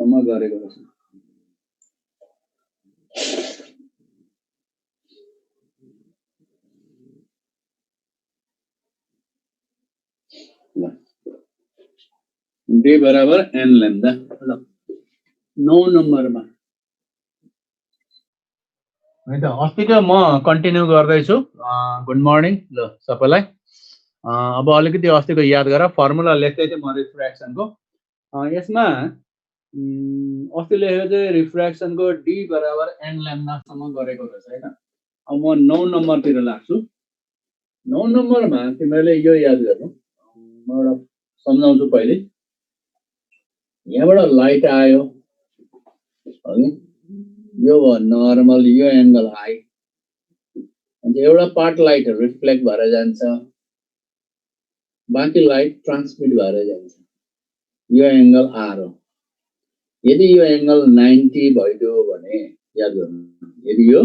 सम्म गरेको रहेछ। d बराबर n लेम्दा। ल 9 नम्बरमा है त अस्तिको म कन्टिन्यू गर्दैछु। गुड मर्निङ ल सबैलाई। अब अलिकति अस्तिको याद गर फर्मुला लेख्दै थिएँ म रिफ्र्याक्सनको। यसमा अस्ति लेखेको चाहिँ रिफ्र्याक्सनको डी बराबर एन ल्याम्डासम्म गरेको रहेछ हैन। अब म 9 नम्बरतिर लाग्छु। 9 नम्बरमा तिमीले यो याद गर्नु। म एउटा सम्झाउँछु पहिले। यहाँबाट लाइट आयो है, यो भयो नर्मल, यो एंगल आई, अन्त एउटा पार्ट लाइट रिफ्लेक्ट भएर जान्छ, बाँकी लाइट ट्रान्समिट भएर जान्छ। यो एंगल आर हो। यदि यो एंगल 90 भइदियो भने याद गर्नु, यदि यो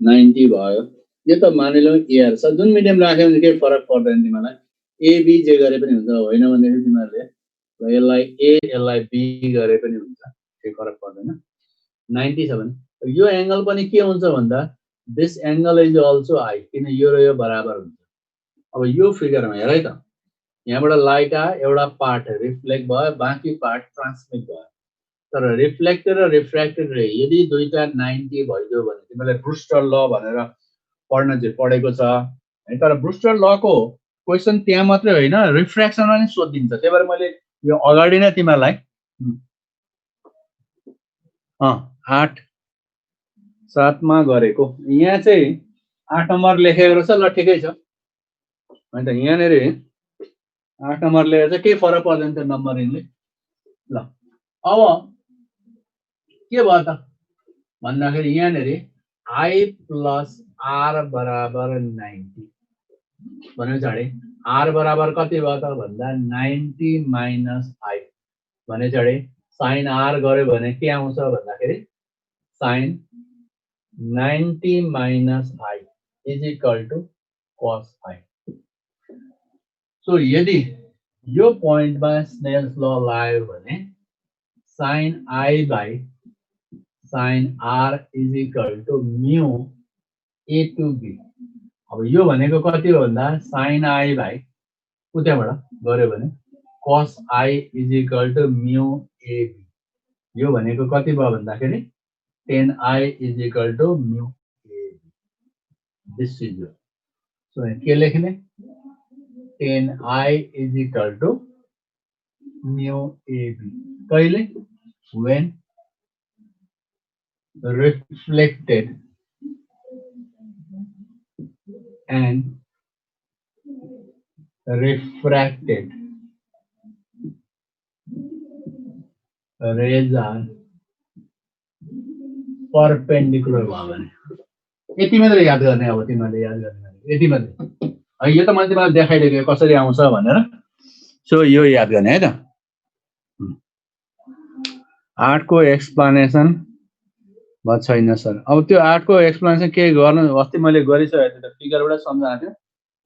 90 भयो, यो त मानिलौं एआर छ, जुन मिडियम राख्यो भने के फरक पर्दैन तिमीलाई, ए बी जे गरे पनि हुन्छ, होइन भने तिमीहरुले यसलाई ए यसलाई बी गरे पनि हुन्छ, के फरक पर्दैन। 90 छ भने यो एंगल पनि के हुन्छ भन्दा this angle is also I, किन यो र यो बराबर हुन्छ। अब यो फिगरमा हेर है त, यहाँबाट लाइट आयो, एउटा पार्ट रिफ्लेक्ट भयो, बाँकी पार्ट ट्रान्समिट भयो। तर रिफ्लेक्टेड र रिफ्र्याक्टेड रे यदि दुईटा 90 भइदियो भने तिमीले ब्रुस्टर ल भनेर पढ्न चाहिँ पढेको छ है। तर ब्रुस्टर लको क्वेशन त्यहाँ मात्रै होइन, रिफ्र्याक्सनमा पनि सोधिन्छ। त्यही भएर मैले यो अगाडि नै तिमीलाई 8-7 मा गरेको। यहाँ चाहिँ 8 नम्बर लेखेको रहेछ। ल ठिकै छ हैन त। यहाँनेर 8 नम्बर लेखेर चाहिँ के फरक पर्दैन त्यो नम्बरिङले। ल अब के भयो त भन्दाखेरि यहाँनेर आई प्लस आर बराबर 90 भने चाहिँ आर बराबर कति भयो त भन्दा 90 माइनस आई भने चाहिँ साइन आर गर्यो भने के आउँछ भन्दाखेरि sine 90 minus I is equal to cos I. So यदि यो पोइन्टमा स्नेल्स ल लगायो भने sine I by sine R is equal to mu A to B. अब यो भनेको कति हो भन्दा साइन आई बाई उताबाट गर्यो भने cos I is equal to mu A B. यो भनेको कति भयो भन्दाखेरि 10 I is equal to mu A B. This is यो। सो के लेख्ने 10 I is equal to mu A B कहिले when reflected and refracted rays are perpendicular भयो भने। यति मात्रै याद गर्ने। अब तिमीले याद गर्ने यति मात्रै है। यो त मैले तिमीलाई देखाइदिएको कसरी आउँछ भनेर। सो यो याद गर्ने है त। 8 को एक्सप्लेनेसन छैन सर। अब त्यो 8 को एक्सप्लेनेसन के गर्नु, अस्ति मैले गरिसकेको थिएँ, फिगरबाट सम्झाएको थियो।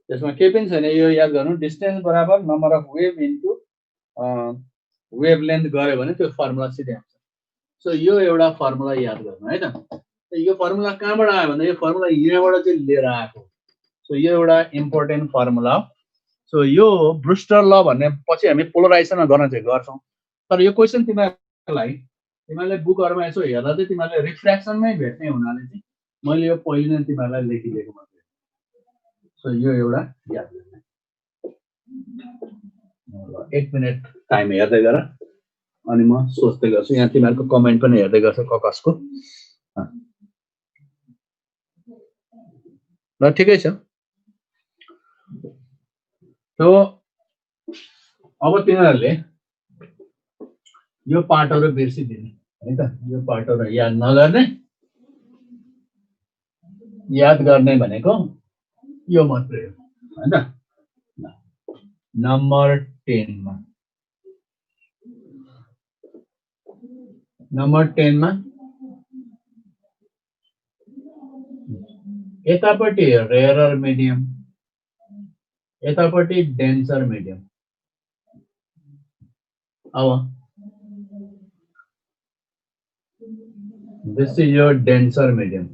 त्यसमा केही पनि छैन। यो याद गर्नु, डिस्टेन्स बराबर number of wave into wavelength गर्यो भने त्यो फर्मुला सिधै आउँछ। सो यो एउटा फर्मुला याद गर्नु है त। यो फर्मुला कहाँबाट आयो भन्दा यो फर्मुला यहाँबाट चाहिँ लिएर आएको। सो यो एउटा इम्पोर्टेन्ट फर्मुला हो। सो यो ब्रुस्टर ल भन्ने पछि हामी पोलराइजेसनमा गर्न चाहिँ गर्छौँ। तर यो क्वेसन तिमीले बुकहरुमा यसो हेर्दा चाहिँ तिमीले रिफ्र्याक्सनमै भेट्ने हुनाले चाहिँ मैले यो पहिले नै तिमीलाई लेखिदिएको मात्रै। सो यो एउटा याद गर्ने। 1 मिनेट टाइम हेर्दै गर अनि म सोच्दै गर्छु। यहाँ तिमीहरुको कमेन्ट पनि हेर्दै गर्छु कसको। ल ठिकै छ। सो अब तिमीहरुले यो पार्टहरु बिर्सिदिने है त। यो पार्टहरु याद नगर्ने, याद गर्ने भनेको यो मात्रै हो हैन त। नम्बर 10 मा यतापट्टि रेयरर मिडियम, यतापट्टि डेन्सर मिडियम। अब This is your denser medium.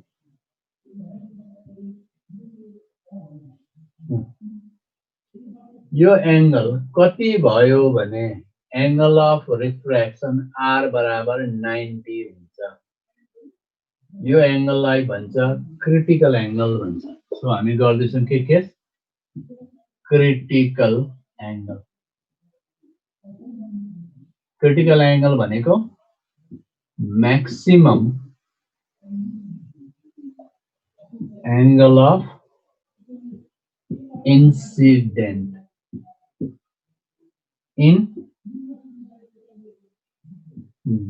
यो एंगल कति भयो भने एंगल अफ रिफ्रैक्शन r बराबर 90 हुन्छ। यो एंगललाई भन्छ क्रिटिकल एंगल भन्छ। सो हामी गर्दैछौं के क्रिटिकल एंगल। क्रिटिकल एंगल भनेको maximum angle of incident in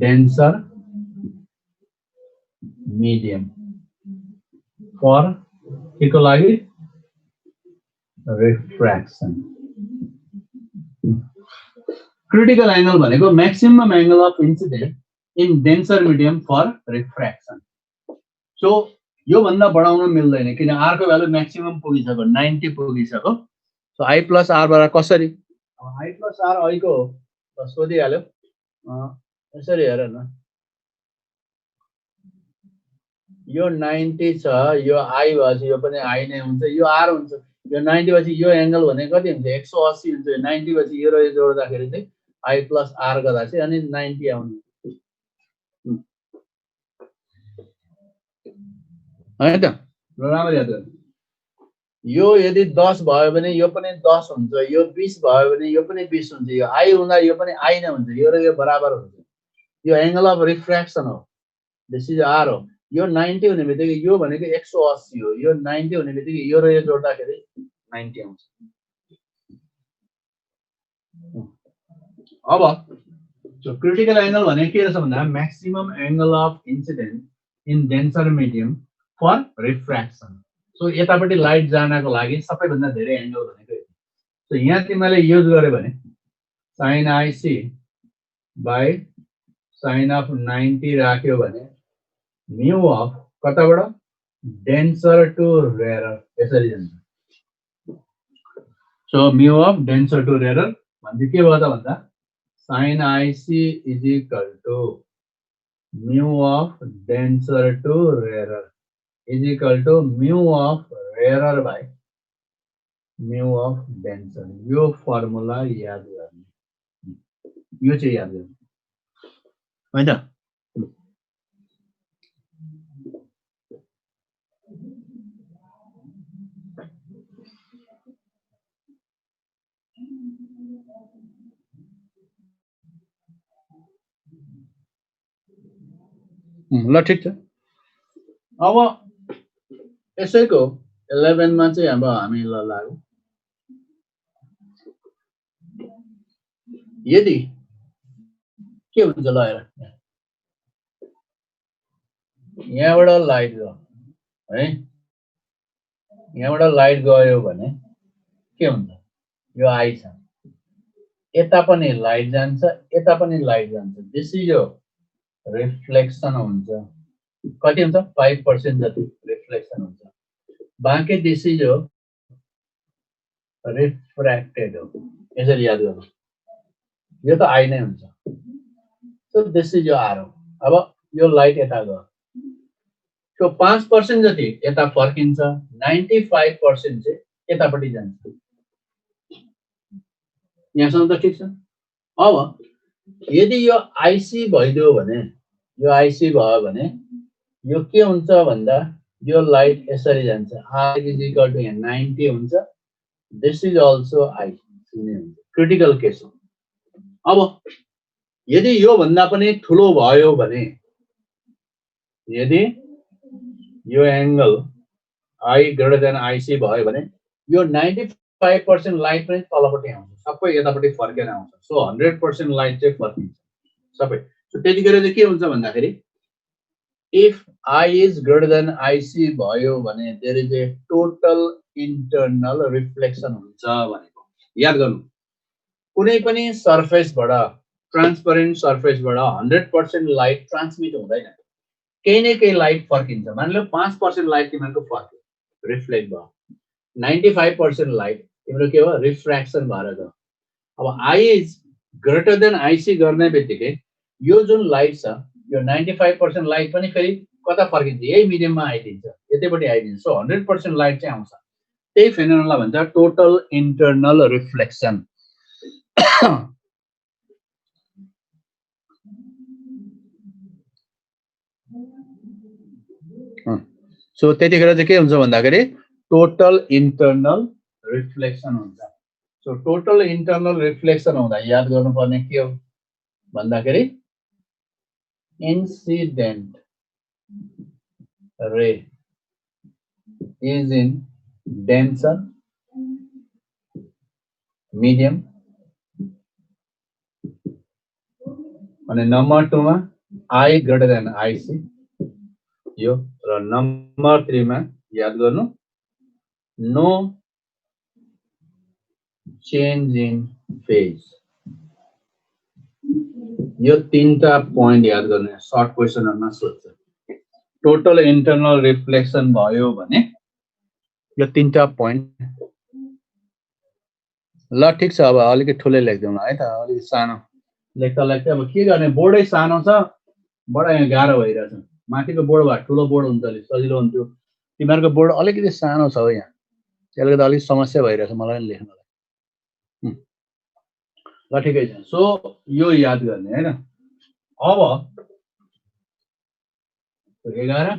denser medium for के को लागि रिफ्रैक्शन। क्रिटिकल एंगल भनेको maximum angle of incident in denser medium for refraction. So यो भन्दा बढाउन मिल्दैन किन r को भ्यालु मैक्सिमम पुगिसक्यो 90 पुगिसक्यो। सो i प्लस r बराबर कसरी i प्लस r i को सोधिहाल्यो यसरी हेर न यो 90 छ यो i भएपछि यो पनि i नै हुन्छ यो r हुन्छ। यो 90 भएपछि यो एंगल भने कति हुन्छ 180 हुन्छ। यो 90 भएपछि यो र यो जोड्दाखेरि चाहिँ i प्लस r गर्दा चाहिँ अनि 90 आउने हैन त। राम्ररी याद गर्नु। यो यदि 10 भयो भने यो पनि 10 हुन्छ। यो 20 भयो भने यो पनि 20 हुन्छ। यो i हुँदा यो पनि i नै हुन्छ। यो र यो बराबर हुन्छ। यो एंगल अफ रिफ्रैक्शन हो। दिस इज r हो। यो 90 हुने बित्तिकै यो भनेको 180 हो। यो 90 हुने बित्तिकै यो र यो जोड्दाखेरि 90 आउँछ। अब सो क्रिटिकल एंगल भनेको के रहेछ भन्दा maximum angle of incident in denser medium for refraction. So यतापट्टि लाइट जानको लागि सबैभन्दा धेरै एंगल भनेको सो यहाँ तिमीले युज गर्यो भने sin ic by sin of 90 राख्यो भने म्यू अफ कताबाट डेन्सर टु रेयर यसरी जान्छ। So mu of denser to rare भन्दै के भयो त भन्दा sin ic is equal to mu of denser to rare is equal to mu of rare by mu of denser. यो formula याद गर्ने यो चाहिँ याद गर्नु हैन त। ल ठीक छ। अब यसैको 11 मा चाहिँ अब हामी ल लागौ। यदि के हुन्छ ल हेर यहाँबाट लाइट गयो है यहाँबाट लाइट गयो भने के हुन्छ यो आई छ यता पनि लाइट जान्छ यता पनि लाइट जान्छ। दिस इज यो रिफ्लेक्सन हुन्छ। कति हुन्छ 5% जति रिफ्लेक्सन हुन्छ। बाँकी दिस इज यो रिफ्र्याक्टेड हो। यसरी याद गर्नु यो त आई नै हुन्छ। सो दिस इज यो आर हो। अब यो लाइट यता गयो सो 5% जति यता फर्किन्छ 95% चाहिँ यतापट्टि जान्छ। यहाँसम्म त ठीक छ। अब यदि यो आईसी भइदियो भने यो आईसी भयो भने यो के हुन्छ भन्दा यो लाइट यसरी जान्छ। आर इज इक्वल टु 90 हुन्छ। दिस इज अल्सो आईसी नै हुन्छ। क्रिटिकल केस हो। अब यदि यो भन्दा पनि ठुलो भयो भने यदि यो angle I greater than IC भयो भने यो 95% लाइट पनि तलपट्टि आउँछ सबै यतापट्टि फर्केर आउँछ। सो 100% लाइट चाहिँ फर्किन्छ सबै। सो त्यतिखेर चाहिँ के हुन्छ भन्दाखेरि if I is greater than IC भयो भने there is a total internal reflection हुन्छ भनेको याद गर्नु। कुनै पनि सर्फेसबाट ट्रान्सपरेन्ट सर्फेसबाट 100% लाइट ट्रान्समिट हुँदैन। केही न केही लाइट फर्किन्छ। मानिलो 5% लाइट तिमीहरुको फर्क्यो रिफ्लेक्ट भयो 95% लाइट तिम्रो के हो रिफ्र्याक्सन भएर गयो। अब I is greater than IC गर्ने बित्तिकै यो जुन लाइट छ यो 95% लाइट पनि फेरि कता फर्किन्छ यही मिडियममा आइदिन्छ यतैपट्टि आइदिन्छ सो 100% लाइट चाहिँ आउँछ त्यही फेनोमेननलाई भन्छ टोटल इन्टरनल रिफ्लेक्सन सो त्यतिखेर चाहिँ के हुन्छ भन्दाखेरि टोटल इन्टरनल रिफ्लेक्सन हुन्छ सो टोटल इन्टरनल रिफ्लेक्सन हुँदा याद गर्नुपर्ने के हो भन्दाखेरि incident ray is in denser medium अनि नम्बर 2 मा I greater than IC यो र नम्बर 3 मा याद गर्नु no change in phase यो तीनटा पॉइंट याद गर्ने सर्ट क्वेशनहरुमा सोध्छ टोटल इन्टरनल रिफ्लेक्सन भयो भने यो तीनटा पॉइंट ल ठीक छ अब अलिकति ठुलै लेख्दिउँ है त अलिकति सानो लेख्दा लेख्दै अब के गर्ने बोर्डै सानो छ बडा यहाँ गाह्रो भइरहेछ माथिको बोर्ड भए ठुलो बोर्ड हुन्छ अलि सजिलो हुन्थ्यो तिमीहरुको बोर्ड अलिकति सानो छ हो यहाँ त्यसले गर्दा अलि समस्या भइरहेछ मलाई लेख्नलाई ल ठिकै छ सो यो याद गर्ने हैन अब 11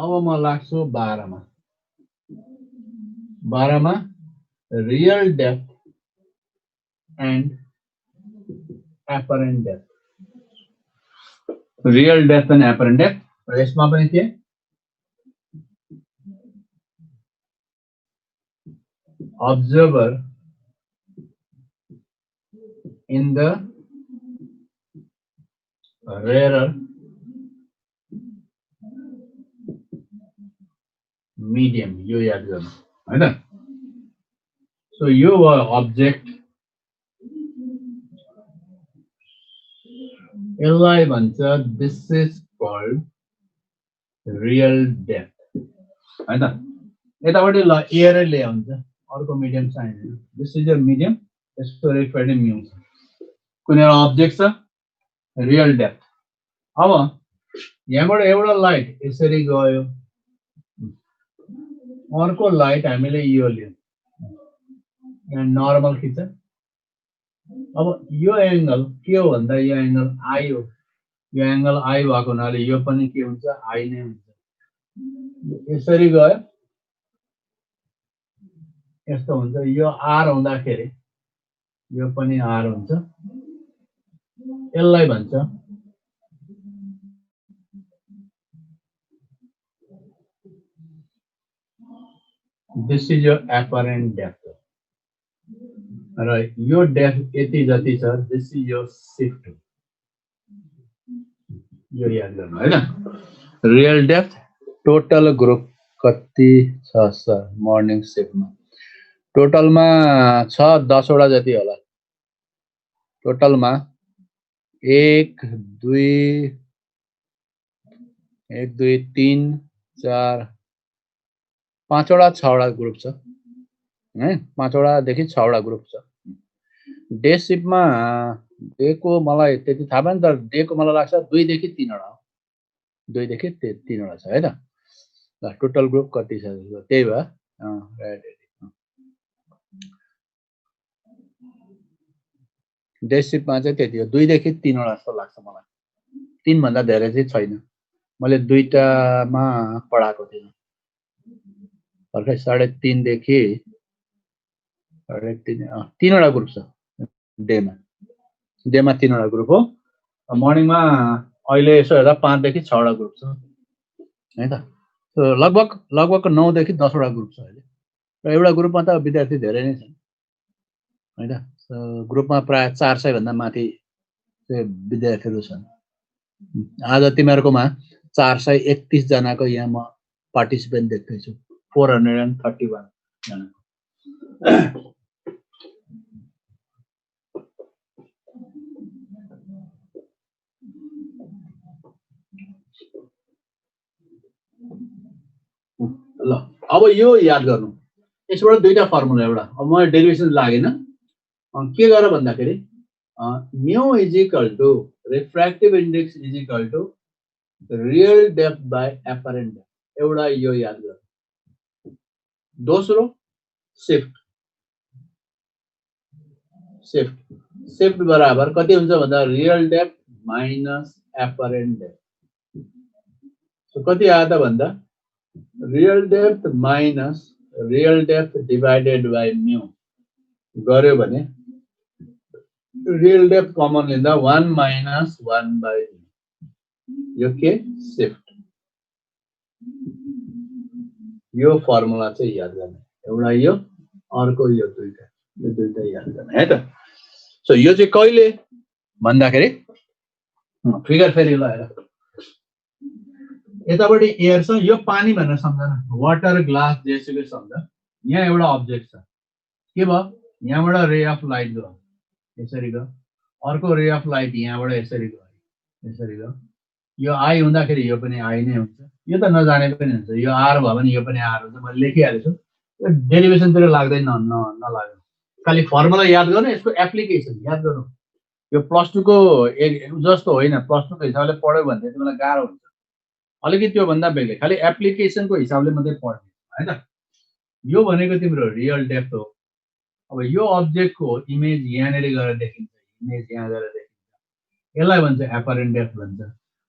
अब म लाग्छु 12 मा real depth and apparent depth real depth and apparent depth यसमा पनि के observer in the rarer medium यो याद गर्नु हैन सो यो अब्जेक्ट यसलाई भन्छ this is called real depth हैन यतापटि ल एयर ले हुन्छ अर्को मिडियम चाहिँदैन this is your medium यसको रिफ्रेक्टिभ म्यू छ कुनै अब्जेक्ट छ रियल डेप्थ अब यहाँबाट एउटा लाइट यसरी गयो अर्को लाइट हामीले यो लियौं यहाँ नर्मल खिच्छ अब यो एंगल के हो भन्दा यो एंगल आई हो यो एंगल आई भएको हुनाले यो पनि के हुन्छ आई नै हुन्छ यसरी गयो यस्तो हुन्छ यो आर हुँदाखेरि यो पनि आर हुन्छ यसलाई भन्छ this is your apparent depth र यो डेप्थ यति जति छ this is your shift यो याद गर्नु हैन रियल डेप्थ टोटल ग्रुप कति छ सर मर्निङ शिफ्टमा टोटलमा छ 10 वटा जति होला टोटलमा 1 2 3 4 5 वटा 6 वटा ग्रुप छ है 5 वटा देखि 6 वटा ग्रुप छ डे शिफ्टमा डे को मलाई त्यति थाहा भएन तर डे को मलाई लाग्छ 2 देखि 3 वटा 2 देखि 3 वटा छ है त ल टोटल ग्रुप कति छ त्यही भए डे शिफ्टमा चाहिँ त्यति हो 2 देखि 3 वटा जस्तो लाग्छ मलाई 3 भन्दा धेरै चाहिँ छैन मैले दुईटामा पढाएको थिएँ भर्खर 3.5 देखि 3 वटा ग्रुप छ डेमा 3 वटा ग्रुप हो मर्निङमा अहिले यसो हेर्दा 5 देखि 6 वटा ग्रुप छ है त सो लगभग 9 देखि 10 वटा ग्रुप छ अहिले र एउटा ग्रुपमा त विद्यार्थी धेरै नै छन् है त सो ग्रुपमा प्राय 400 भन्दा माथि विद्यार्थीहरू छन् आज तिमीहरुकोमा 431 जनाको यहाँ म पार्टिसिपेन्ट देख्दैछु 431 जना ल अब यो याद गर्नु यसबाट दुईटा फर्मुला एउटा अब म डेरिभेसन लागेन के गर भन्दाखेरि mu is equal to refractive index is equal to real depth by apparent depth एउटा यो याद गर दोस्रो शिफ्ट शिफ्ट बराबर कति हुन्छ भन्दा real depth minus apparent depth so कति आयो त भन्दा real depth minus real depth divided by mu गर्यो भने रियल डेप्थ कमन लिँदा 1 माइनस 1 बाई यो के शिफ्ट यो फर्मुला चाहिँ याद गर्ने एउटा यो अर्को यो दुईटा याद गर्ने है त सो यो चाहिँ कहिले भन्दाखेरि फिगर फेरि ल हेर यतापट्टि एयर छ यो पानी भनेर सम्झना वाटर ग्लास जेसुकै सम्झ यहाँ एउटा अब्जेक्ट छ के भयो यहाँबाट रे अफ लाइट गयो यसरी गयो अर्को रे अफ लाइट यहाँबाट यसरी गयो यो आई हुँदाखेरि यो पनि आई नै हुन्छ यो त नजाने पनि हुन्छ यो आर भयो भने यो पनि आर हुन्छ मैले लेखिहालेको छु यो डेरिभेसनतिर लाग्दैन नलाग्यो खालि फर्मुला याद गर्नु यसको एप्लिकेसन याद गर्नु यो +2 को जस्तो होइन +2 को हिसाबले पढ्यो भने तिमीलाई गाह्रो हुन्छ अलिकति त्यो भन्दा बेग्लै खालि एप्लिकेसनको हिसाबले मात्रै पढ्ने हैन यो भनेको तिम्रो रियल डेप्थ हो अब यो अब्जेक्टको इमेज यहाँनेर गएर देखिन्छ इमेज यहाँ गएर देखिन्छ यसलाई भन्छ एपरेन्ट डेप्थ भन्छ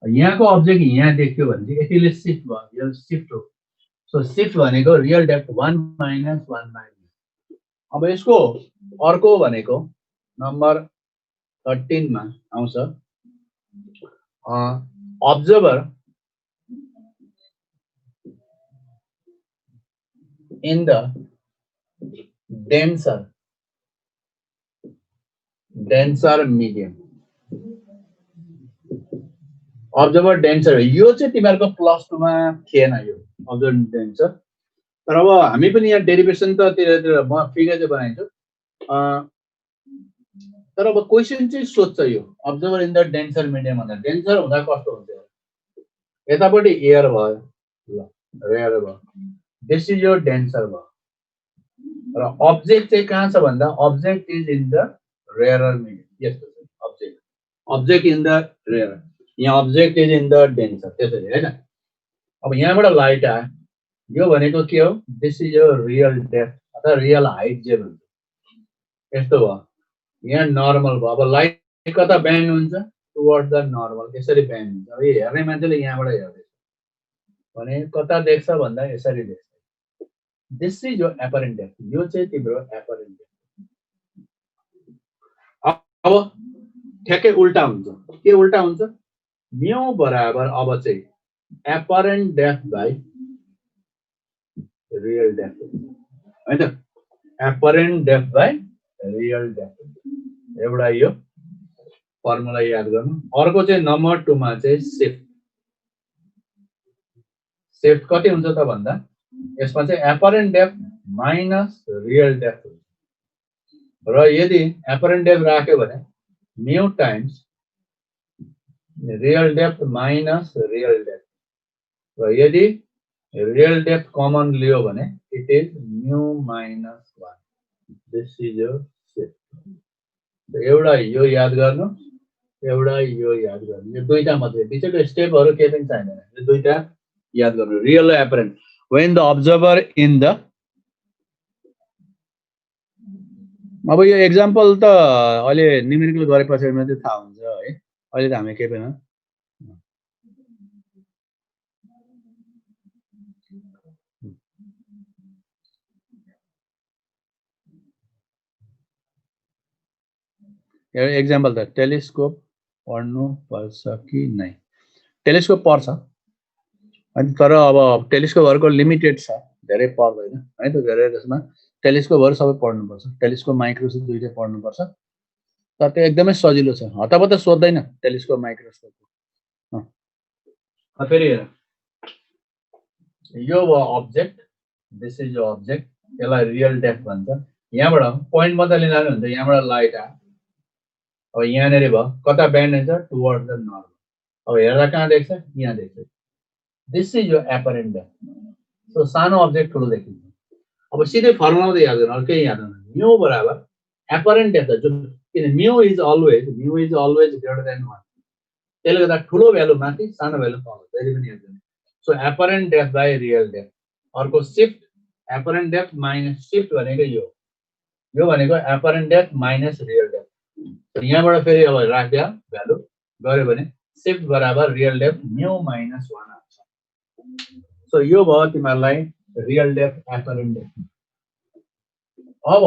यहाँको अब्जेक्ट यहाँ देख्यो भने चाहिँ यतिले शिफ्ट भयो यो शिफ्ट हो सो शिफ्ट भनेको रियल डेप्थ 1 माइनस 1 माइनस अब यसको अर्को भनेको नम्बर 13 मा आउँछ observer in the denser medium observer denser यो चाहिँ तिमीहरुको +2 मा थिएन यो observer denser तर अब हामी पनि यहाँ डेरिभेसन ततिर म फिगर चाहिँ बनाइछु तर अब क्वेशन चाहिँ सोध्छ यो observer in the denser medium भन्दा डेन्सर हुँदा कस्तो हुन्छ यतापट्टि एयर भयो ल रेयर भयो दिस इज योर डेन्सर भयो र अब्जेक्ट चाहिँ कहाँ छ भन्दा object is in the rarer medium यस्तो छ अब्जेक्ट इन द रेयर यहाँ object is in the denser त्यसरी हैन अब यहाँबाट लाइट आयो यो भनेको के हो this is your real depth अथवा रियल हाइट जे भन्छ यस्तो भयो यहाँ नर्मल भयो अब लाइट कता ब्यान्ड हुन्छ टुवर्ड द नर्मल यसरी ब्यान्ड हुन्छ अब हेर्ने मान्छेले यहाँबाट हेर्दैछ भने कता देख्छ भन्दा यसरी देख्छ this is your apparent depth यो चाहिँ तिम्रो एपरेन्ट डेप्थ अब ठ्याक्कै उल्टा हुन्छ के उल्टा हुन्छ म्यू बराबर अब चाहिँ एपरेन्ट डेप्थ बाइ रियल डेप्थ हैन एपरेन्ट डेप्थ बाइ रियल डेप्थ एउटा यो फर्मुला याद गर्नु अर्को चाहिँ नम्बर 2 मा चाहिँ शिफ्ट कति हुन्छ त भन्दा यसमा चाहिँ एपरेन्ट डेप्थ माइनस रियल डेप्थ हुन्छ र यदि एपरेन्ट डेप्थ राख्यो भने mu times real depth minus real depth र यदि रियल डेप्थ कमन लियो भने it is mu minus 1 this is your shift एउटा यो याद गर्नु एउटा यो याद गर्नु यो दुईटा मात्रै पछिको स्टेपहरु के पनि चाहिदैन यो दुईटा याद गर्नु रियल र एपरेन्ट when the observer in the अब यो एक्जाम्पल त अहिले न्यूमेरिकल गरेपछि मात्रै थाहा हुन्छ है अहिले त हामी के पनि यो एक्जाम्पल त टेलिस्कोप पढ्नु पर्छ कि नै टेलिस्कोप पढ्छ अनि तर अब टेलिस्कोपहरुको लिमिटेड छ धेरै पर्दैन है त धेरै त्यसमा टेलिस्कोपहरु सबै पढ्नु पर्छ टेलिस्कोप माइक्रोस्कोप दुईटै पढ्नु पर्छ तर त्यो एकदमै सजिलो छ हतापत सोध्दैन टेलिस्कोप माइक्रोस्कोप फेरि हेर यो हो object this is your object यसलाई रियल डेप्थ भन्छ यहाँबाट पोइन्ट मात्र लिन जानु हुन्छ यहाँबाट लाइट आ अब यहाँ नेरे भयो कता ब्यान्ड हुन्छ टुवर्ड द नर्मल अब हेर्दा कहाँ देख्छ यहाँ देख्छ this is your apparent depth so सानो अब्जेक्ट ठुलो देखिन्छ अब सिधै फर्मुला मात्रै याद गर्नु अरु केही याद गर्नु म्यू बराबर एपरेन्ट डेप्थ जुन किन mu is always greater than 1 त्यसले गर्दा ठुलो भ्यालु माथि सानो भ्यालु तल जहिले पनि हेर्दैन so apparent depth by real depth अर्को shift apparent depth minus shift भनेको यो भनेको apparent depth minus real depth यहाँबाट फेरि अब राख्दा भ्यालु गर्यो भने शिफ्ट बराबर रियल डेप्थ म्यू माइनस 1 आउँछ सो यो भयो तिमीहरूलाई रियल डेप्थ एपरेन्ट डेप्थ अब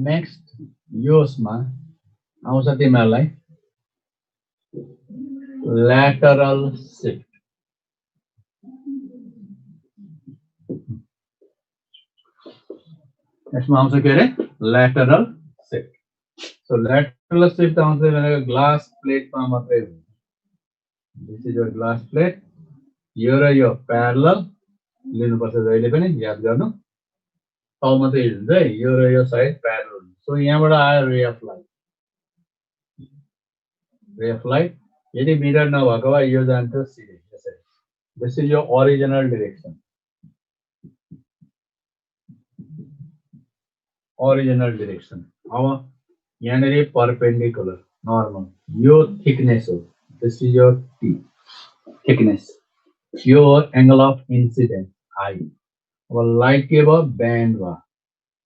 नेक्स्ट योसमा आउँछ तिमीहरूलाई ल्याटरल शिफ्ट यसमा आउँछ के अरे lateral shift so lateral shift आउँछ भनेको ग्लास प्लेटमा मात्रै हुन्छ this is your glass plate यो र यो प्यारलल लिनुपर्छ जहिले पनि याद गर्नु तल मात्रै हुन्छ है यो र यो साइड प्यारलल सो यहाँबाट आयो रे अफ लाइट यदि मिरर नभएको भए यो जान्छ सिधै यसरी this is your original direction अब यहाँनिर परपेन्डिकुलर नर्मल यो थिकनेस हो this is your T thickness यो एंगल अफ इन्सिडेन्ट आई अब लाइट के भयो ब्यान्ड भयो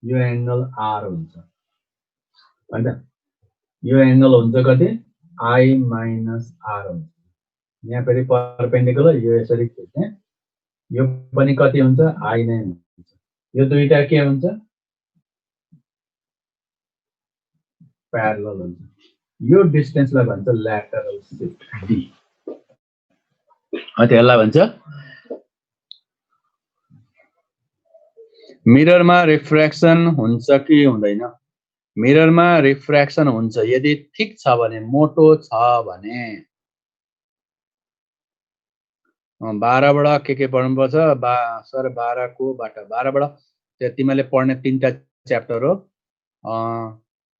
यो एंगल आर हुन्छ हैन यो एंगल हुन्छ कति आई माइनस आर हुन्छ यहाँ फेरि परपेन्डिकुलर यो यसरी खिच्ने यो पनि कति हुन्छ आई नै हुन्छ यो दुईटा के हुन्छ प्यारलल हुन्छ यो डिस्टेन्सलाई भन्छ ल्याटरल शिफ्ट डी त्यसलाई भन्छ मिररमा रिफ्र्याक्सन हुन्छ कि हुँदैन मिररमा रिफ्र्याक्सन हुन्छ यदि ठीक छ भने मोटो छ भने 12 बाट के पढ्नुपर्छ सर 12 को बाट 12 बाट तिमीले पढ्ने तीनटा च्याप्टर हो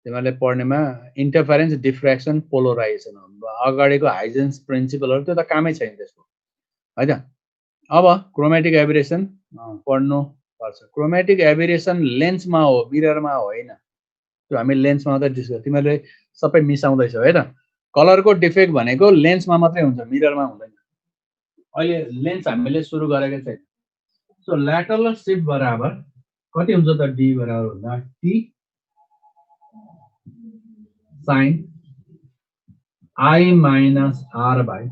तिमीले पढ्नेमा इन्टरफेरेन्स डिफ्र्याक्सन पोलराइजेसन अगाडिको हाइजेन्स प्रिन्सिपलहरु त्यो त कामै छैन त्यसको हैन अब क्रोमेटिक एबेरेसन पढ्नु पर्छ क्रोमेटिक एबेरेसन लेन्समा हो मिररमा होइन त्यो हामी लेन्समा मात्रै डिस्कस तिमीले सबै मिसाउँदैछौ है त कलरको डिफेक्ट भनेको लेन्समा मात्रै हुन्छ मिररमा हुँदैन अहिले लेन्स हामीले सुरु गरेको छैन सो ल्याटरल शिफ्ट बराबर कति हुन्छ त डी बराबर हुन्छ T sin I minus R by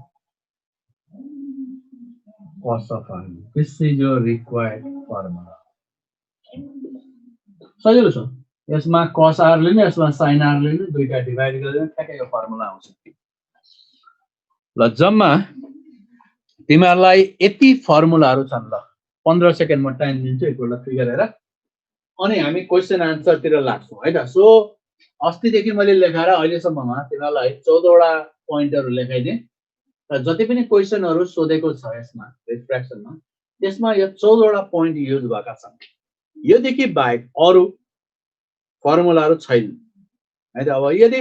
cos of R. This is your required formula. सजिलो छ यसमा cos R लिने यसमा sin R लिने दुईटा डिवाइड गरेर ठ्याक्कै यो फर्मुला आउँछ ल जम्मा तिमीहरुलाई यति फर्मुलाहरु छन् ल 15 सेकेन्डमा टाइम दिन्छु एकपल्ट फिगर हेर अनि हामी क्वेशन आन्सर तिर लाग्छौं है त सो अस्तिदेखि मैले लेखाएर अहिलेसम्ममा तिमीहरुलाई 14 वटा पोइन्टहरु लेखाइदिए र जति पनि क्वेशनहरु सोधेको छ यसमा रिफ्र्याक्सनमा त्यसमा यो 14 वटा पोइन्ट युज भएका छन् योदेखि बाहेक अरु फर्मुलाहरु छैन है त अब यदि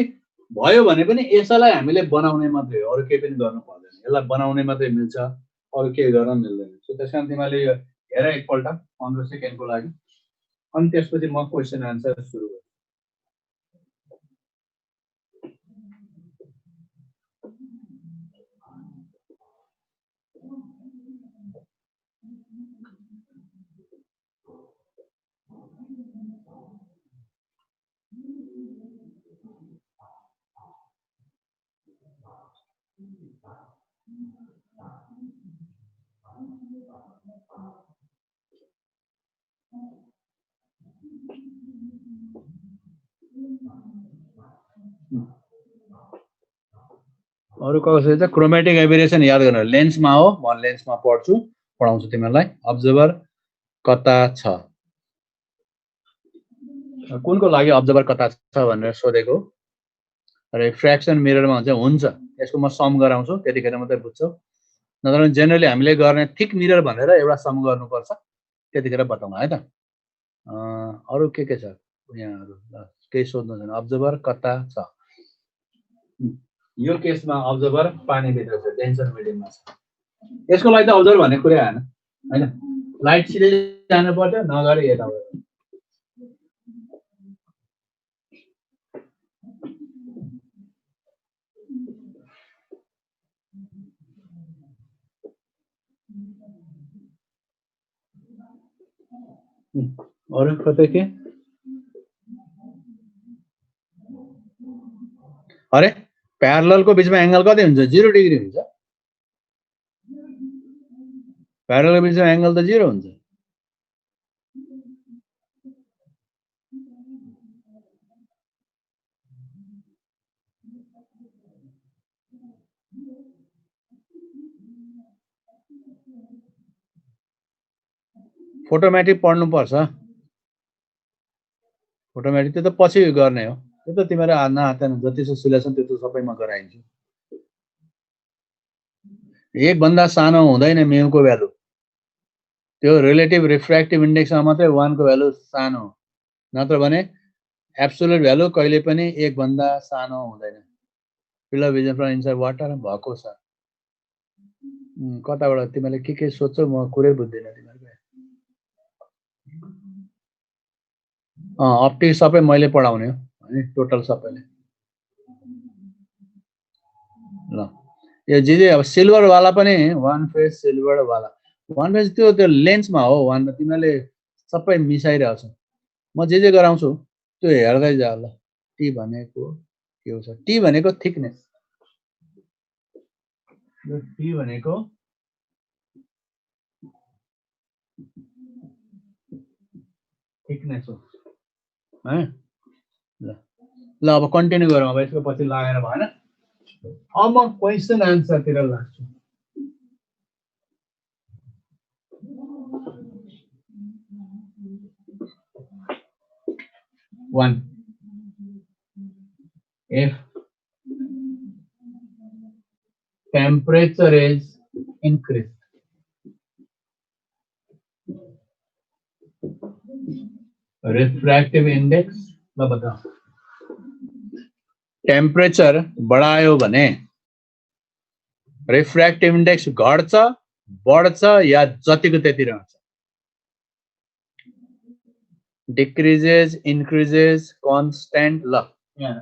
भयो भने पनि यसलाई हामीले बनाउने मात्रै हो अरु केही पनि गर्न पर्दैन यसलाई बनाउने मात्रै मिल्छ अरु केही गर्न मिल्दैन सो त्यसकारण तिमीले हेर एकपल्ट 15 सेकेन्डको लागि अनि त्यसपछि म क्वेशन आन्सर सुरु गर्छु अरु कसै चाहिँ क्रोमेटिक एबेरेसन याद गर्नु लेन्समा हो म लेन्समा पढाउँछु तिमीलाई अब्जर्भर कता छ कुनको लागि अब्जर्भर कता छ भनेर सोधेको रिफ्र्याक्सन मिररमा हुन्छ यसको म सम गराउँछु त्यतिखेर मात्रै बुझ्छौ नत्र जेनरली हामीले गर्ने थिक मिरर भनेर एउटा सम गर्नुपर्छ त्यतिखेर बताउँ है त अरु के छ यहाँहरु केही सोध्नु छैन अब्जर्भर कता छ यो केसमा अब्जर्भर पानी भित्र छ डेन्सर मिडियममा छ यसको लागि त अब्जर्भर भन्ने कुरा आएन हैन लाइट सिधै जानु पर्यो नगरे यता अरु कतै के अरे प्यारलल को बीचमा एंगल कति हुन्छ 0 डिग्री हुन्छ प्यारलल को बीचमा एंगल त 0 हुन्छ फोटोमेट्रिक पढ्नु पर्छ फोटोमेट्रिक त्यो त पछि गर्ने हो त्यो त तिमीहरु हान्न हातेन जति छ सिलेक्सन त्यो त सबैमा गराइन्छ एक भन्दा सानो हुँदैन म्यू को भ्यालु त्यो रिलेटिभ रिफ्र्याक्टिभ इन्डेक्समा मात्रै 1 को भ्यालु सानो नत्र भने एब्सोल्युट भ्यालु कहिले पनि एक भन्दा सानो हुँदैन field of vision from inside water भएको छ कताबाट तिमीले के सोच्छौ म कुरै बुझ्दिन तिमीहरुको अप्टिक्स सबै मैले पढाउने हो हैन टोटल सबैले ल यो जे अब सिल्भर वाला पनि वन फेज सिल्भर वाला वन फेज त्यो लेन्समा हो वन तिमीले सबै मिसाइरहेको छ म जे गराउँछु त्यो हेर्दै जा ल टी भनेको के हो छ टी भनेको थिकनेस यो टी भनेको थिकनेस हो है ल अब कन्टिन्यू गरौँ अब यसको पछि लागेर भएन अब म क्वेशन आन्सर तिर लाग्छु One, if temperature is increased, refractive index ल बताऊ टेम्परेचर बढायो भने रिफ्र्याक्टिभ इन्डेक्स घट्छ बढ्छ या जतिको त्यति रहन्छ डिक्रिजेस इन्क्रिजेस कन्स्टेन्ट ल यहाँ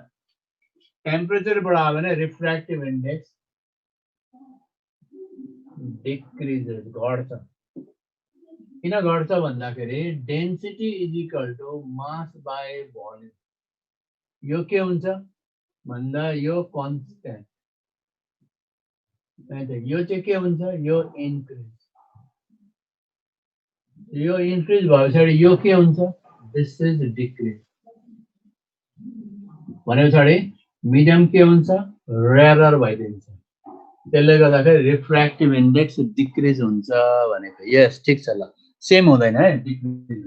टेम्परेचर बढायो भने रिफ्र्याक्टिभ इन्डेक्स डिक्रिजेस घट्छ किन घट्छ भन्दाखेरि density is equal to mass by volume यो के हुन्छ भन्दा यो कन्स्टेन्ट यो चाहिँ के हुन्छ यो इन्क्रिज भएपछि यो के हुन्छ दिस इज डिक्रिज भनेपछि मिडियम के हुन्छ रेयर भइदिन्छ त्यसले गर्दाखेरि रिफ्र्याक्टिभ इन्डेक्स डिक्रिज हुन्छ भनेको यस ठीक छ ल सेम हुँदैन है डिक्रिज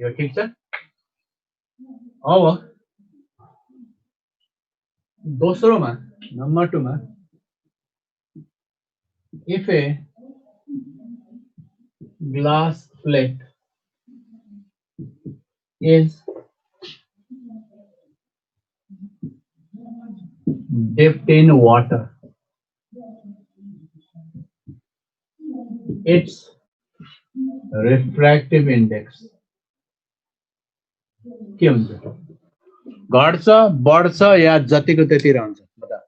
यो ठीक छ अब दोस्रोमा नम्बर 2 मा if a glass plate is dipped in water its refractive index के हुन्छ घट्छ बढ्छ या जतिको त्यति रहन्छ बता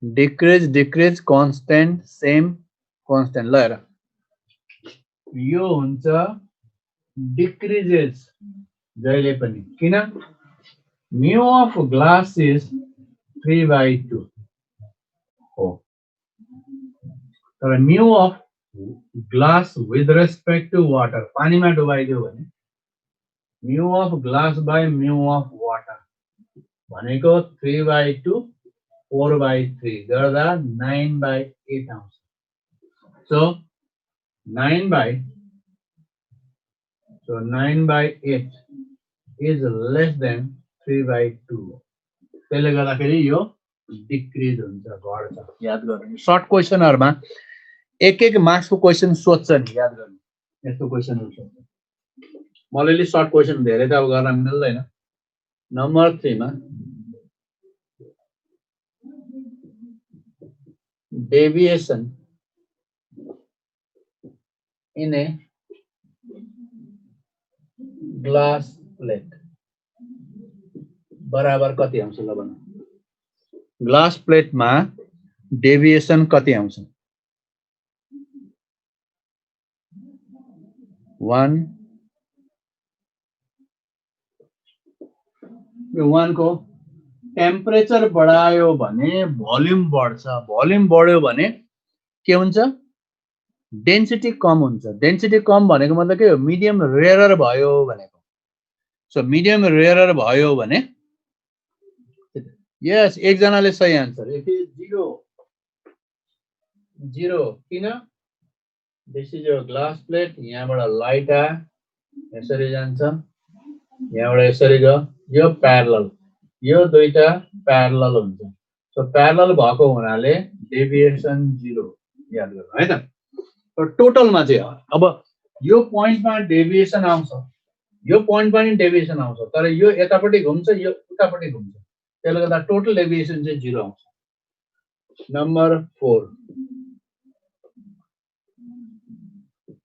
डिक्रिज कन्स्टेन्ट सेम कन्स्टेन्ट ल हेर यो हुन्छ डिक्रिजेस जहिले पनि किन म्यू अफ ग्लास इज 3/2 हो तर mu of glass with respect to water पानीमा डुबाइदियो भने mu of glass by mu of water भनेको 3/2 4/3 गर्दा 9/8 आउँछ so 9/8 is less than 3/2 त्यसले गर्दाखेरि यो डिक्रिज हुन्छ घट्छ याद गर्नु सर्ट क्वेशनहरुमा एक मार्क्स को क्वेशन सोध्छ नि याद गर्नु यस्तो क्वेशनहरु सोध्छ मलाई सर्ट क्वेशन धेरै त अब गर्न मिल्दैन नम्बर 3 मा deviation in a glass plate बराबर कति आउँछ ल भन ग्लास प्लेटमा डेभिएसन कति आउँछ 1 को टेम्परेचर बढायो भने भोल्युम बढ्छ भोल्युम बढ्यो भने के हुन्छ डेन्सिटी कम हुन्छ डेन्सिटी कम भनेको मतलब के हो मिडियम रेयरर भयो भनेको सो मिडियम रेयरर भयो भने यस एकजनाले सही आन्सर इट इज 0 किन this is your glass plate यहाँबाट लाइट आ यसरी जान्छ यहाँबाट यसरी गयो यो प्यारलल यो दुईटा प्यारलल हुन्छ सो प्यारलल भएको हुनाले डेभिएसन 0 याद गर्नु है त टोटलमा चाहिँ अब यो पोइन्टमा डेभिएसन आउँछ यो पोइन्टमा नि डेभिएसन आउँछ तर यो यतापट्टि घुम्छ यो उतापट्टि घुम्छ त्यसले गर्दा टोटल डेभिएसन चाहिँ 0 आउँछ number 4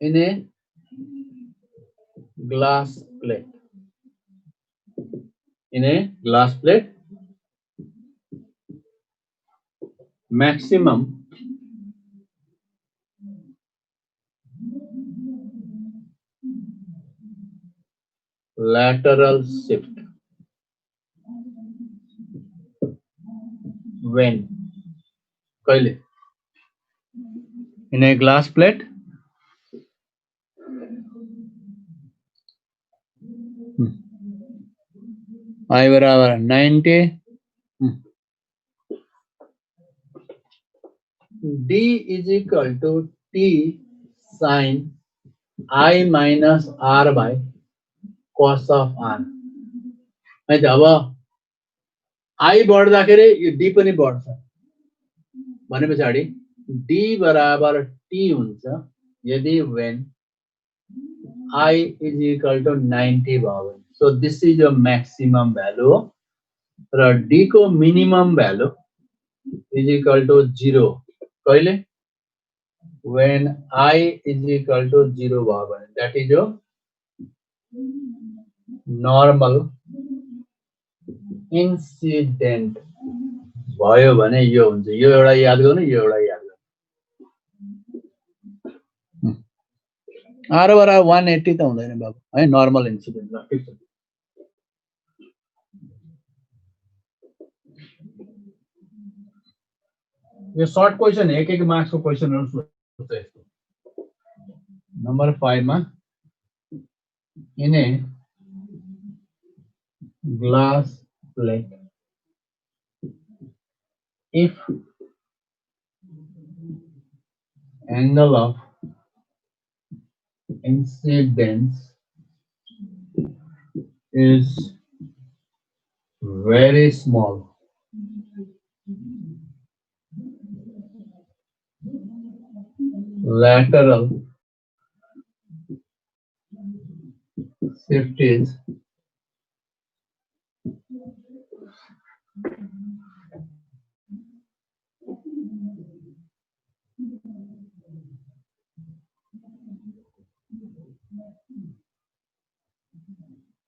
in a glass plate maximum lateral shift when kaile in a glass plate I बराबर 90 D is equal to T sin I minus R by cos of R है त अब I बढ्दाखेरि यो D पनि बढ्छ भनेपछि D बराबर T हुन्छ यदि when I is equal to 90 भयो so this is your maximum value र D को minimum value is equal to 0 कहिले when I is equal to 0 भयो भने that is your normal incident भयो भने यो हुन्छ यो एउटा याद गर्नु यो एउटा याद गर्नु R बराबर 180 त हुँदैन बाबु है नर्मल इन्सिडेन्ट ल ठीक छ यो शॉर्ट क्वेश्चन एक मार्क्स को क्वेश्चनहरु सोध्छ यस्तो नम्बर 5 मा in a glass plate if angle of incidence is very small lateral shift is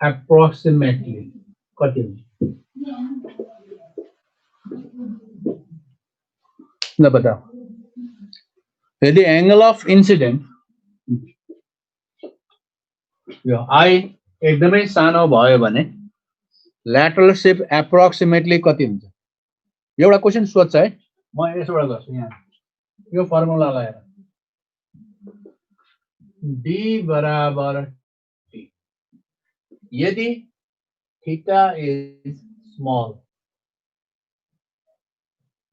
approximately कति ल बताओ यदि एंगल अफ इन्सिडेन्ट यो आई एकदमै सानो भयो भने ल्याटरल शिफ्ट एप्रोक्सिमेटली कति हुन्छ एउटा क्वेशन सोध्छ है म यसबाट गर्छु यहाँ यो फर्मुला लगाएर d बराबर t यदि थीटा इज स्मल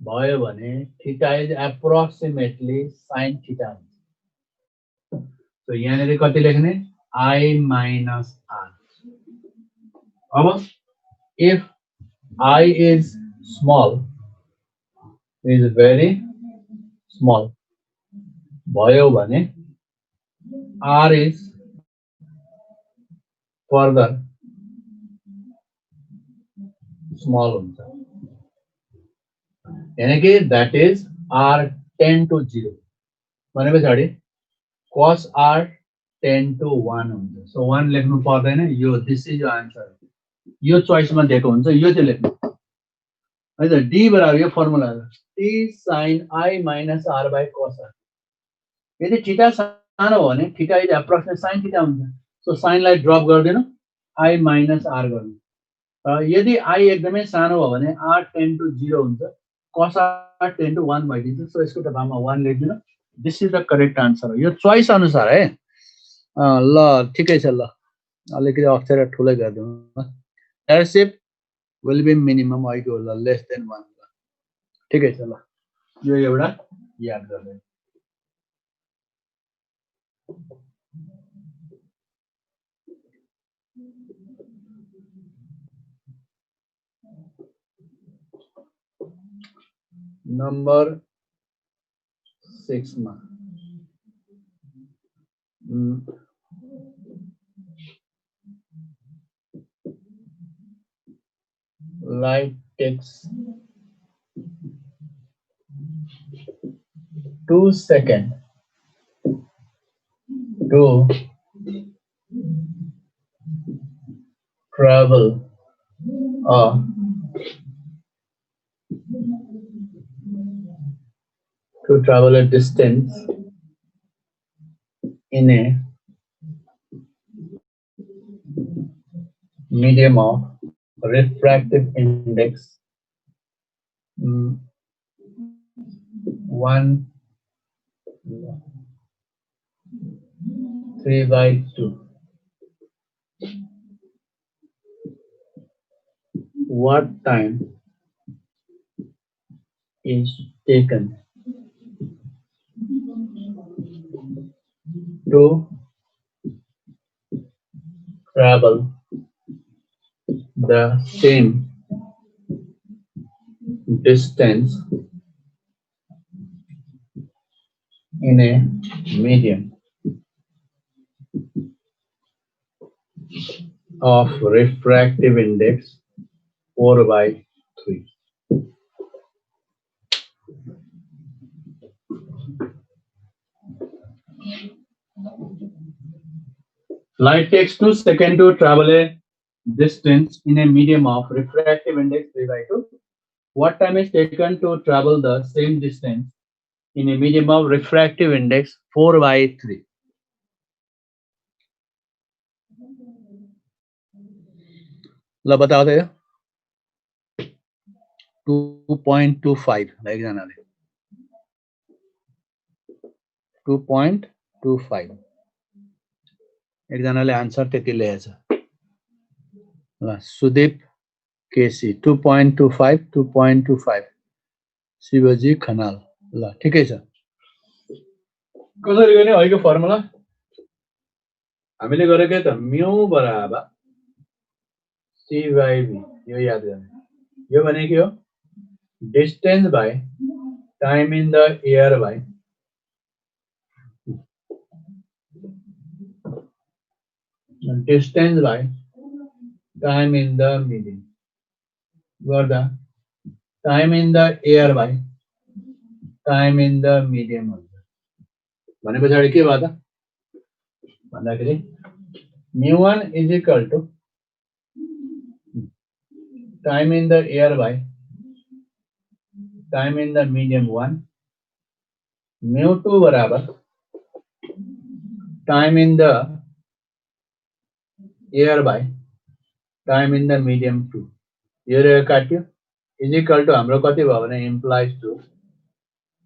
भयो भने theta is approximately sin theta हुन्छ तो यहाँ कति लेख्ने I minus R अब if I is small is very small भयो भने R is further small हुन्छ यानी कि that is R 10 to 0 भने पछाडि cos r 10 to 1 हुन्छ. सो 1 लेख्नु पर्दैन. यो दिस इज यो आन्सर. यो चोइसमा दिएको हुन्छ, यो चाहिँ लेख्नु है त. d बराबर यो formula t sin I minus r by cos r. यदि थीटा सानो हो भने theta is approximate sin theta हुन्छ. सो sin लाई ड्रप गर्दिनु, I minus r गर्नु. यदि I एकदमै सानो हो भने r 10 to 0 हुन्छ, cos r 10 to 1 भइदिन्छ. सो यसको जग्गामा 1 लेख्दिनु. This is the correct answer. यो चोइस अनुसार है. ल ठिकै छ. ल अलिकति अक्षर ठुलै गरिदिनु. एयरसिप विल बी मिनिमम आइको ल लेस देन 1. ठिकै छ. ल यो एउटा याद गर्दै. नंबर 6 मा light takes 2 seconds to travel a distance in a medium of refractive index 1/3/2. What time is taken to travel the same distance in a medium of refractive index 4/3? Light takes 2 seconds to travel a distance in a medium of refractive index 3/2. What time is taken to travel the same distance in a medium of refractive index 4/3? ल बताओ त यो 2.25 एकजनाले 2.25 एकजनाले answer त्यति लेखेछ. ल सुदीप केसी 2.25 2.25 शिवजी खनाल. ल ठिकै छ. कसरी गर्ने अहिलेको फर्मुला हामीले गरेकै त म्यू बराबर c by v. यो याद गर्ने. यो भनेको हो distance by time in the air by distance by time in the medium गर्दा time in the air by time in the medium हुन्छ. भने पछाडि के भयो त भन्दाखेरि mu1 is equal to time in the air by time in the medium 1. mu2 बराबर time in the air by time in the medium 2. यो रे काट्यो is equal to हाम्रो कति भयो भने implies to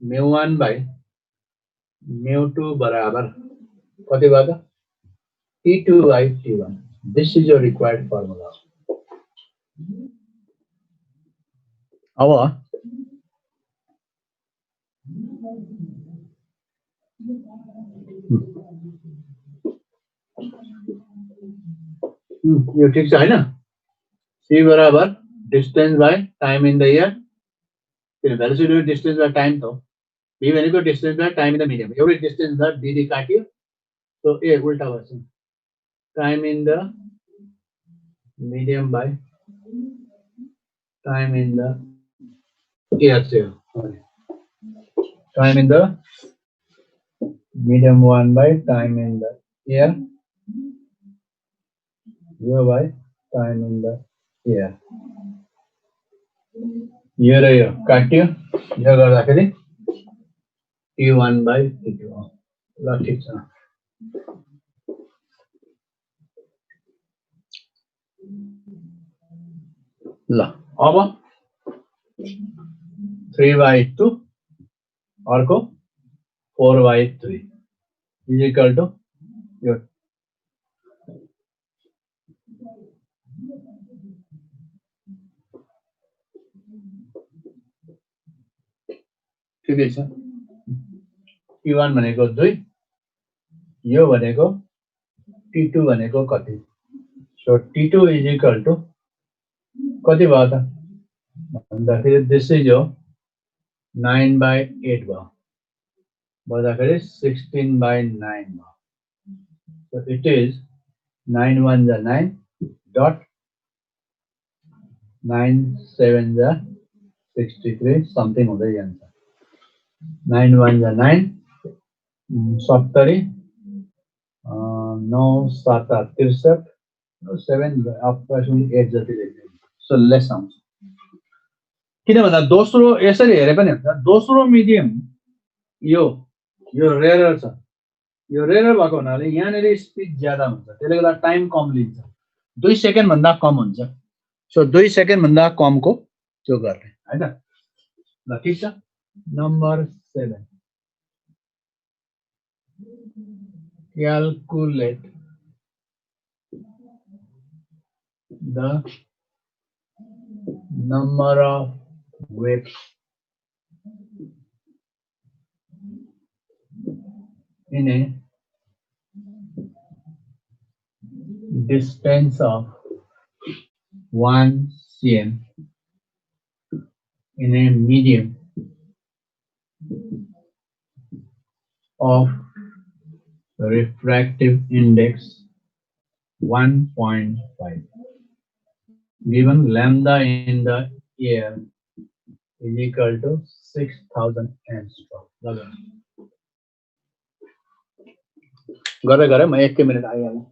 mu1 by mu2 बराबर कति भयो त t2 by t1. This is your required formula. अब यो ठीक छ हैन. c बराबर distance by time in the air. किन भेलोसिटी डिस्टेन्स बाइ टाइम त हो. v भनेको distance by time in the medium. एउटै डिस्टेन्स छ dd काट्यो. सो ए उल्टा भएछ. Time in the medium by time in the air चाहिँ हो. time in the medium 1 by time in the air, u by time in the air. यो र यो काट्यो, यो गर्दाखेरि t1 by t2 हो। ल ठीक छ। ल अब 3/2 अर्को 4/3 is equal to यो ठिकै छ। t1 भनेको 2, यो भनेको t2 भनेको कति? So t2 is equal to कति भयो त भन्दाखेरि दिस इज हो 9/8 भयो, भन्दाखेरि 16/9 भयो। So it is 9 1 जा 9 dot 9 7 जा 63 something हुँदै जान्छ। 9 1 जा 9 70 9 7 63 7 approximately 8 जति लेख्दै। सो लेस आउँछ। किन भन्दा दोस्रो यसरी हेरे पनि हुन्छ, दोस्रो मिडियम यो रेयर छ, यो रेयर भएको हुनाले यहाँनेर स्पिड ज्यादा हुन्छ, त्यसले गर्दा टाइम कम लिन्छ, 2 सेकेन्ड भन्दा कम हुन्छ। सो 2 सेकेन्ड भन्दा कमको त्यो गर्ने हैन। ल ठीक छ। Number 7 calculate the number of waves in a distance of 1 cm in a medium of refractive index 1.5 given lambda in the air is equal to 6000 angstrom। गरे गरे म 1 मिनेट आइहाल्छु।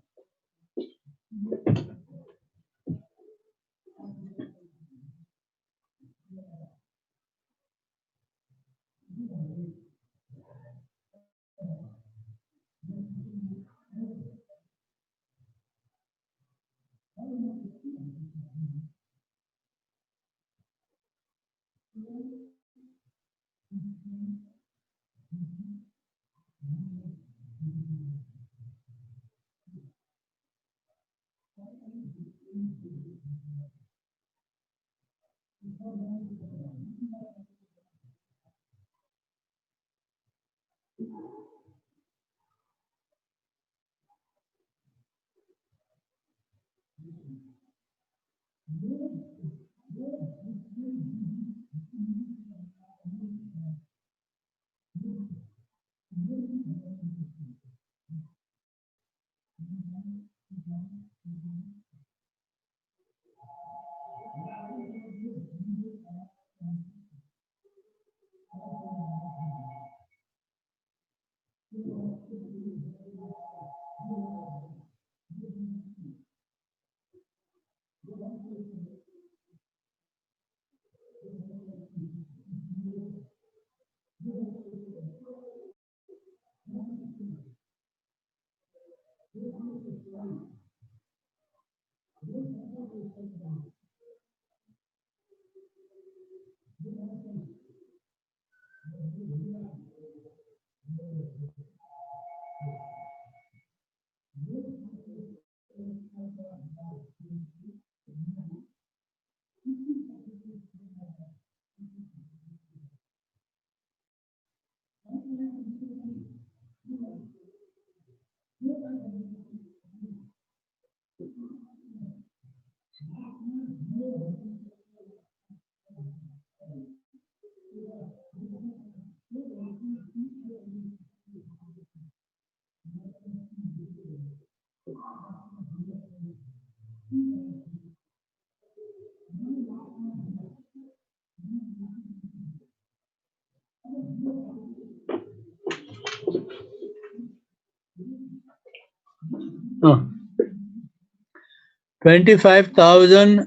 25,000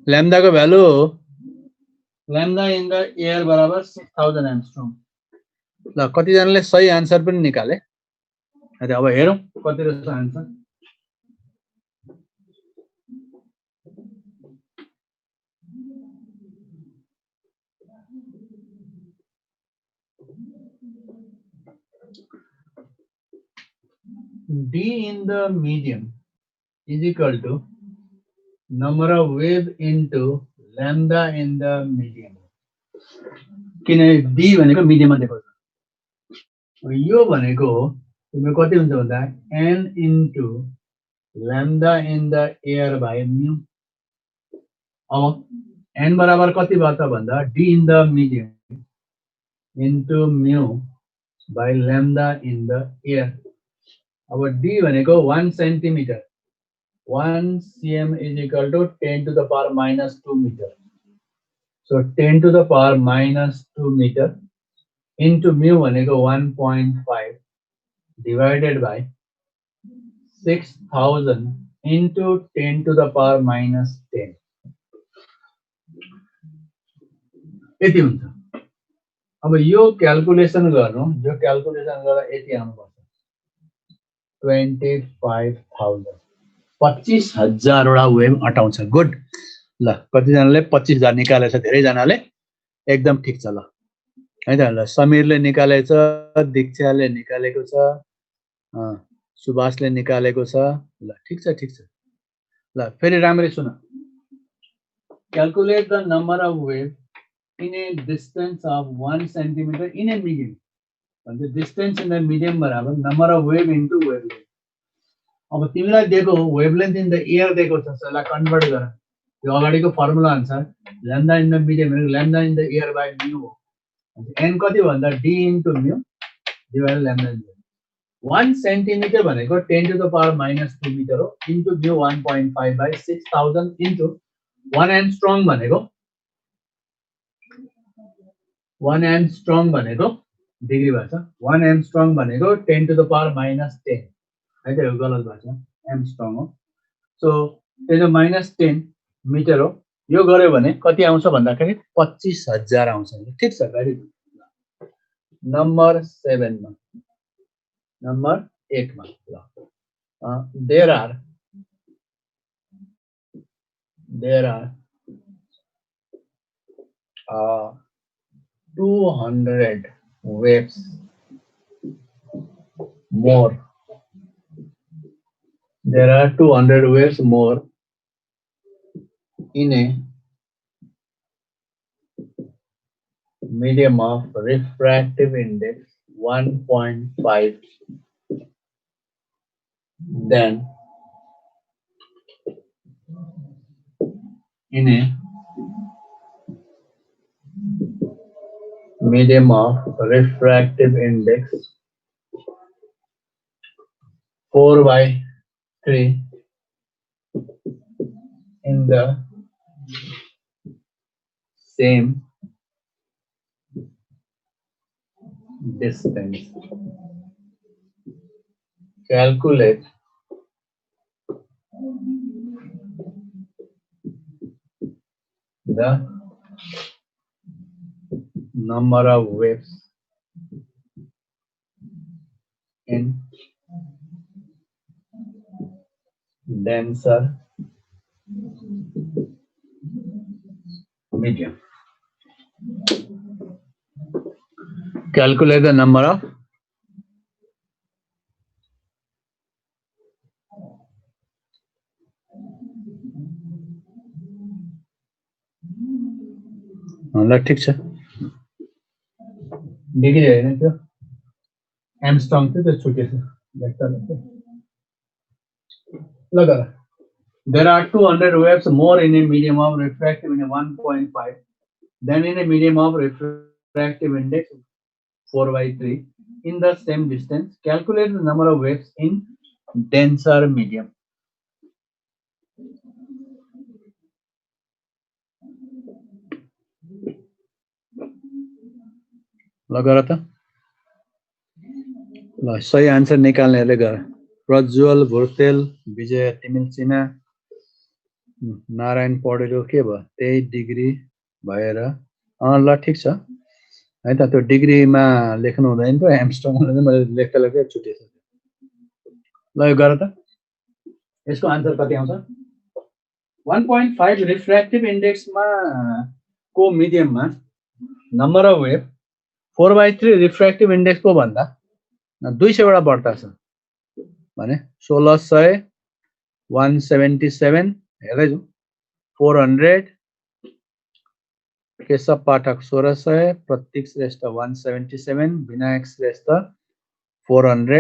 लैम्डा को value lambda in the air बराबर 6,000 angstrom. ल कतिजनाले सही answer पनि निकाले। अब हेरौँ कति रहेछ answer. D in the medium is equal to number of wave into lambda in the medium. किन D भनेको मिडियममा दिएको छ। यो भनेको तिम्रो कति हुन्छ भन्दा n into lambda in the air by mu। अब n बराबर कति भयो त भन्दा d in the medium into mu by lambda in the air। अब d भनेको 1 centimetre 1 cm is equal to 10 to the power minus 2 meter। So 10 to the power minus 2 meter into mu भनेको 1.5 divided by 6,000 into 10 to the power minus 10 यति हुन्छ। अब यो calculation गर्नु, यो calculation गर्दा यति आउनुपर्छ 25,000 25,000 वटा वेभ अटाउँछ। गुड। ल कतिजनाले 25,000 निकालेछ, धेरैजनाले एकदम ठिक छ। ल है त। ल समीरले निकालेछ, दीक्षाले निकालेको छ, सुभाषले निकालेको छ। ल ठिक छ ठिक छ। ल फेरि राम्ररी सुन। Calculate the number of wave in a distance of 1 centimetre in a medium. भन्छ डिस्टेन्स इन द मिडियम बराबर number of wave into wavelength. अब तिमीलाई दिएको वेभलेन्थ इन द एयर दिएको छ, यसलाई कन्भर्ट गर। यो अगाडिको फर्मुला अनुसार ल्याम्डा इन द मिडियम भनेको lambda in the air by mu हो। n कति भन्दा d into mu divided lambda in the 1 centimetre भनेको 10 to the power minus 2 metre हो इन्टु म्यु 1.5 बाइ 6,000 इन्टु 1 एङ्स्ट्रम भनेको 1 एङ्स्ट्रम भनेको डिग्री भएको छ। 1 एङ्स्ट्रम भनेको 10 टु द पावर माइनस 10 है त, यो गलत भएको छ, एङ्स्ट्रम हो। सो त्यो माइनस 10 मिटर हो। यो गर्यो भने कति आउँछ भन्दाखेरि 25,000 आउँछ। ठिक छ। Very good. नम्बर 7 मा, नम्बर 8 मा ल there are 200 waves more. There are 200 waves more in a medium of refractive index 1.5 than in a medium of refractive index 4/3 in the same distance. Calculate the number of waves in denser medium. Calculate the number of ल ठिक छ। Degree हैन त्यो एम्स्ट्रङ थियो, त्यो छुटेछ vector. ल गर। There are 200 waves more in a medium of refractive index 1.5 than in a medium of refractive index 4/3 in the same distance. Calculate the number of waves in denser medium. ल गर त। ल सही आन्सर निकाल्नेहरूले गर प्रज्वल भुर्तेल विजय तिमिल सिन्हा नारायण पौडेलको के भयो 23 डिग्री भएर ल ठिक छ है त त्यो डिग्रीमा लेख्नु हुँदैन त ह्यामस्ट्रङ मैले लेख्दा लेख्दै छुटेछ ल यो गर त यसको आन्सर कति आउँछ 1.5 रिफ्र्याक्टिभ इन्डेक्समा को मिडियममा नम्बर अफ वेभ 4/3 रिफ्र्याक्टिभ इन्डेक्सको भन्दा 200 वटा बढ्ता छ भने 1600 177 हेर्दै जाउँ 400 केशव पाठक 1600 प्रतीक श्रेष्ठ 177 विनायक श्रेष्ठ 400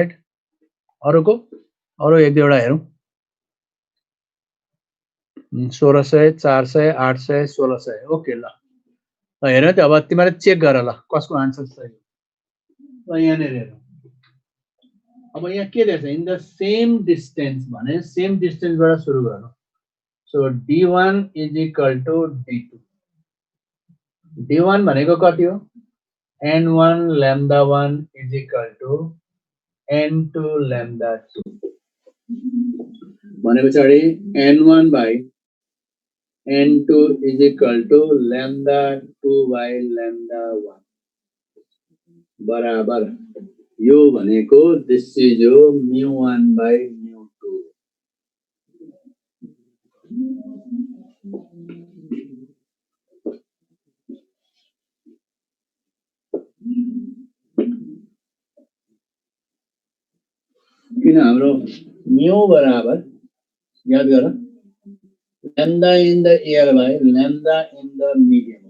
अरूको अरू एक दुईवटा हेरौँ 1600 400 800 1600 ओके ल हेर त अब तिमीले चेक गर ल कसको आन्सर सही हो यहाँनिर हेरौँ अब यहाँ के दिएछ इन द सेम डिस्टेन्स भने सेम डिस्टेन्सबाट सुरु गर्नु so d1 is equal to d2 d1 भनेको कति हो n1 lambda 1 is equal to n2 lambda 2 भनेपछि n1 by n2 is equal to lambda 2 by lambda 1 बराबर यो भनेको दिस इज हो mu1 by mu2 किन हाम्रो mu बराबर याद गर lambda in the air by lambda in the medium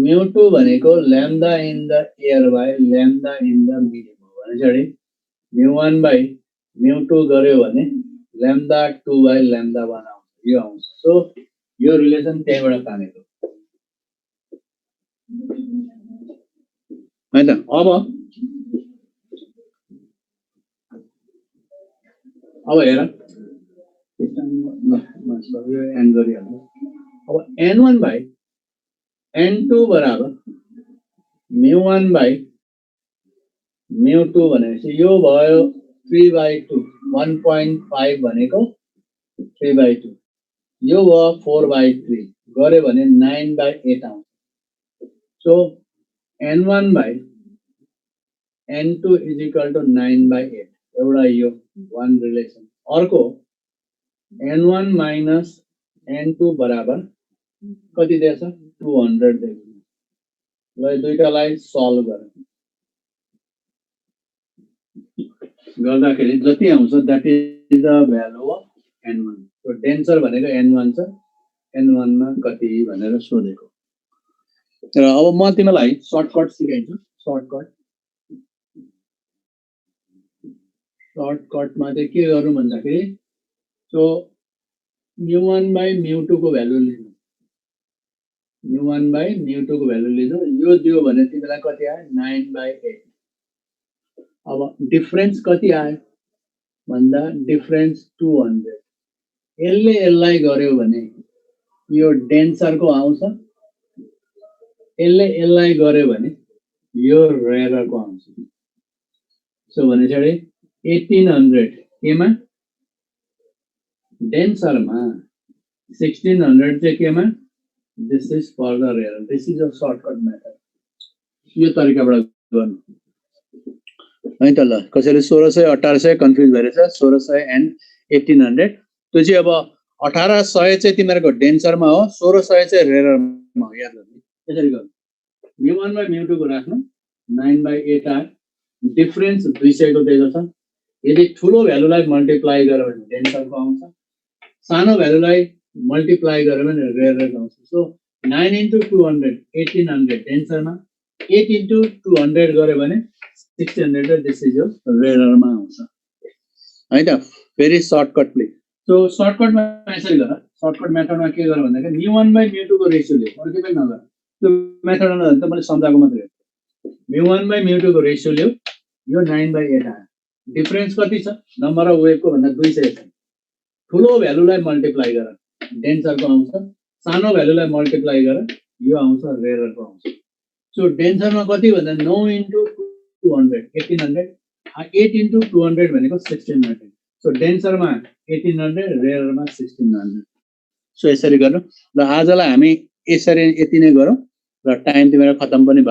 mu2 भनेको lambda in the air by lambda in the medium भनेपछि mu1 by mu2 गर्यो भने lambda 2 by lambda 1 आउँछ यो आउँछ सो यो रिलेसन त्यहीबाट तानेको हैन अब हेर अब n1 by n2 बराबर mu1 by mu2 भनेपछि यो भयो 3/2 1.5 भनेको 3/2 यो भयो 4/3 गरे भने 9/8 आउँछ so n1 by n2 is equal to 9/8 एउटा यो one रिलेसन अर्को n1 minus n2 बराबर कति दिएछ 200 दिएछ ल दुईटालाई सल्भ गर्दाखेरि जति आउँछ that is the value of n1 so denser भनेको n1 छ n1 मा कति भनेर सोधेको र अब म तिमीलाई सर्टकट सिकाइछु सर्टकटमा चाहिँ के गर्नु भन्दाखेरि सो mu1 by mu2 को भ्यालु लिनु mu1 by mu2 को भ्यालु लिनु यो दियो भने तिमीलाई कति आयो 9/8 अब डिफरेन्स कति आयो भन्दा डिफरेन्स 200 यसले यसलाई गर्यो भने यो डेन्सरको आउँछ यसले यसलाई गर्यो भने यो रेयरको आउँछ सो भनेपछि 1800 केमा डेन्सरमा 1600 चाहिँ केमा this is for the rare this is a shortcut method यो तरिकाबाट गर्नु है त ल कसैले 1600 1800 कन्फ्युज भइरहेछ 1600 एन्ड 1800 त्यो चाहिँ अब 1800 चाहिँ तिमीहरुको डेन्सरमा हो 1600 चाहिँ रेयरमा हो याद गर्नु यसरी गर्नु mu1 by mu2 को राख्नु 9/8 आयो डिफरेन्स 200 को दिएको छ यदि ठुलो भ्यालुलाई मल्टिप्लाई गर्यो भने डेन्सरको आउँछ सानो भ्यालुलाई मल्टिप्लाई गर्यो भने रेयर आउँछ सो 9 into 200 1800 डेन्सरमा 8 into 200 गर्यो भने 1600 दिस इज रेयरमा आउँछ है त भेरी सर्टकट प्लिज सो सर्टकटमा यसरी गर सर्टकट मेथडमा के गर भन्दाखेरि mu1 by mu2 को रेशियो लियो अरु के पनि नगर त्यो मेथडमा त मैले सम्झाएको मात्रै mu1 by mu2 को रेशियो लियो यो 9/8 आयो डिफरेन्स कति छ नम्बर अफ वेभको भन्दा 200 छ ठुलो भ्यालुलाई मल्टिप्लाई गर डेन्सरको आउँछ सानो भ्यालुलाई मल्टिप्लाई गर यो आउँछ रेयरको आउँछ सो डेन्सरमा कति भन्दा 9 into 200 1800 8 into 200 भनेको 1600. सो डेन्सरमा 1800, रेयरमा 1600. सो यसरी गर्नु र आजलाई हामी यसरी यति नै गरौँ र टाइम तिम्रो खतम पनि भयो.